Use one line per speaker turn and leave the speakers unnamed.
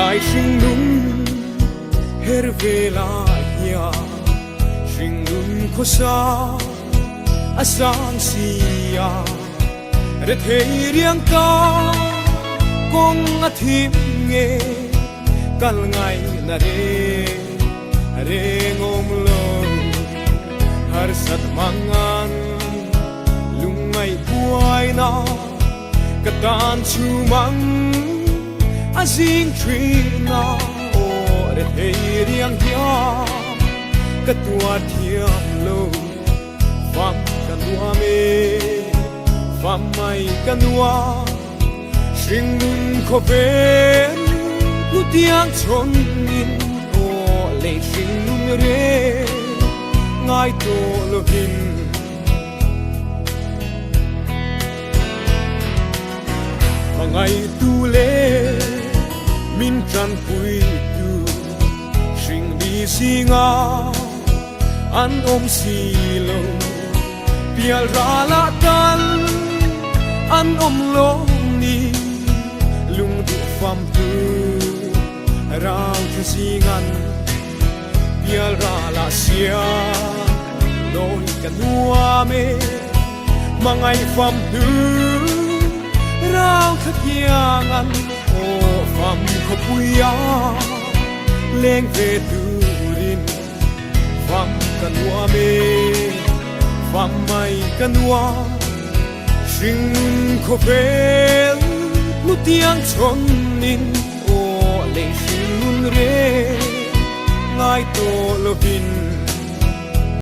ngai sing nun her vela ya sing nun ko sa asang siya re thei riang ka kong athim nge kal ngai na re ngom lo har sat mangan lungai puai na katan chu mang asing trina o re thei riang ya katua thiam lo fam kanua me fam mai kanua sing nun ko ven nu tiang chon min o le sing nun re ngai to lo hin mangai tu le min tran pui tu sing di singa an si lo pial ra la tan an lo ni lung du fam tu rao chu singan pial ra la sia loi kanua me mangai fam tu rao khát giang o fam ko puya leng ve tu rin fam kanua me fam mai kanua sing ko vel nu tiang chon nin o le sing nun re ngai to lo hin